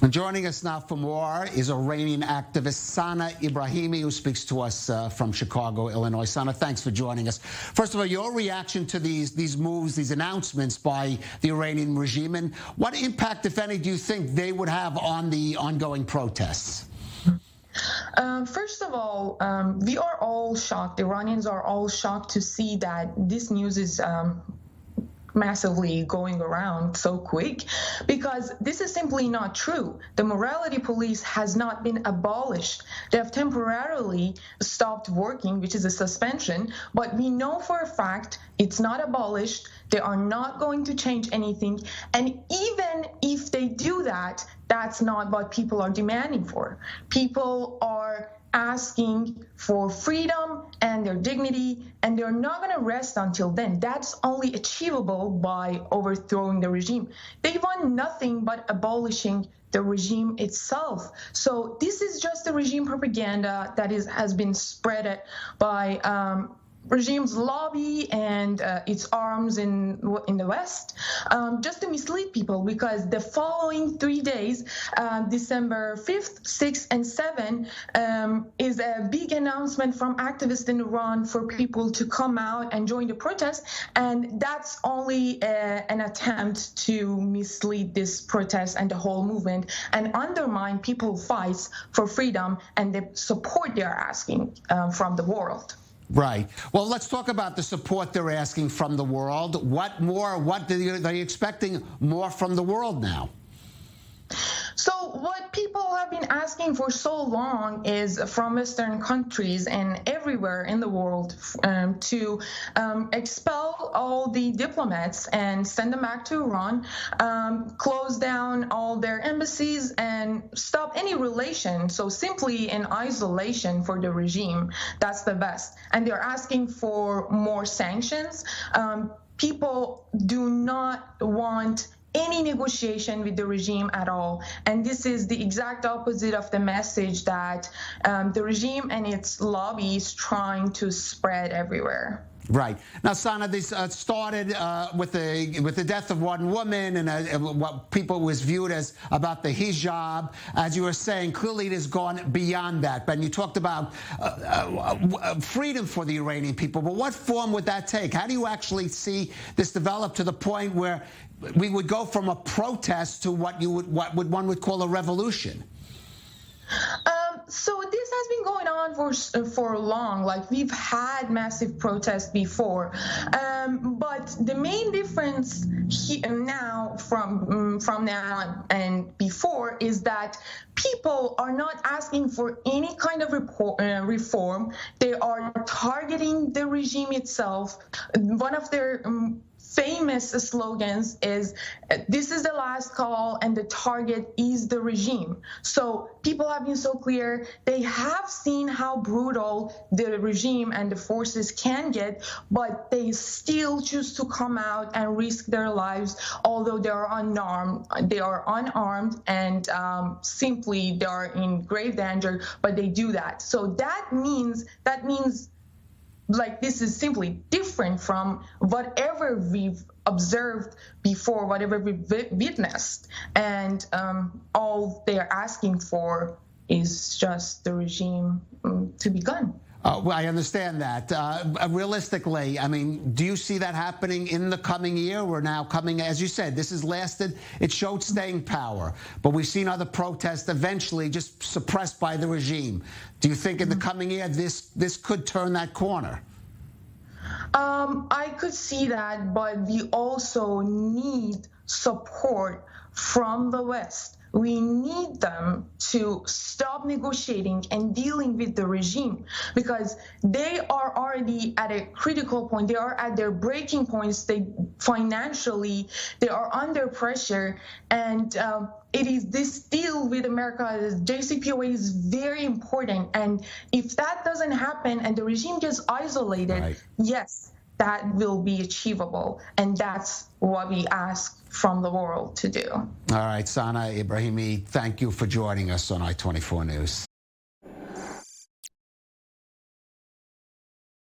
And joining us now for more is Iranian activist Sana Ebrahimi, who speaks to us from Chicago, Illinois. Sana, thanks for joining us. First of all, your reaction to these moves, these announcements by the Iranian regime, and what impact, if any, do you think they would have on the ongoing protests? First of all, we are all shocked. Iranians are all shocked to see that this news is massively going around so quick, because this is simply not true. The morality police has not been abolished. They have temporarily stopped working, which is a suspension, but we know for a fact it's not abolished. They are not going to change anything. And even if they do that, that's not what people are demanding for. People are asking for freedom and their dignity, and they're not going to rest until then. That's only achievable by overthrowing the regime. They want nothing but abolishing the regime itself. So this is just the regime propaganda that has been spread by regime's lobby and its arms in the West, just to mislead people, because the following 3 days, December 5th, 6th, and 7th, is a big announcement from activists in Iran for people to come out and join the protest, and that's only an attempt to mislead this protest and the whole movement and undermine people's fights for freedom and the support they're asking from the world. Right. Well, let's talk about the support they're asking from the world. What more? What are you expecting more from the world now? So what people have been asking for so long is from Western countries and everywhere in the world to expel all the diplomats and send them back to Iran, close down all their embassies, and stop any relation. So simply in isolation for the regime, that's the best. And they're asking for more sanctions. People do not want any negotiation with the regime at all. And this is the exact opposite of the message that the regime and its lobby is trying to spread everywhere. Right. Now, Sana, this started with the death of one woman and what people was viewed as about the hijab. As you were saying, clearly it has gone beyond that. But you talked about freedom for the Iranian people. But what form would that take? How do you actually see this develop to the point where we would go from a protest to what one would call a revolution? So this has been going on for long. Like, we've had massive protests before, but the main difference now from now and before is that people are not asking for any kind of reform. They are targeting the regime itself. One of their famous slogans is, "This is the last call and the target is the regime." So people have been so clear. They have seen how brutal the regime and the forces can get, but they still choose to come out and risk their lives, although they are unarmed. They are unarmed and simply they are in grave danger, but they do that. So that means like, this is simply different from whatever we've observed before, whatever we've witnessed. And all they're asking for is just the regime to be gone. Well, I understand that. Realistically, I mean, do you see that happening in the coming year? We're now coming, as you said, this has lasted. It showed staying power. But we've seen other protests eventually just suppressed by the regime. Do you think in the coming year this could turn that corner? I could see that, but we also need support from the West. We need them to stop negotiating and dealing with the regime, because they are already at a critical point. They are at their breaking points. Financially, they are under pressure, and it is this deal with America, JCPOA, is very important. And if that doesn't happen and the regime gets isolated, right, yes, that will be achievable. And that's what we ask from the world to do. All right, Sana Ebrahimi, thank you for joining us on I-24 News.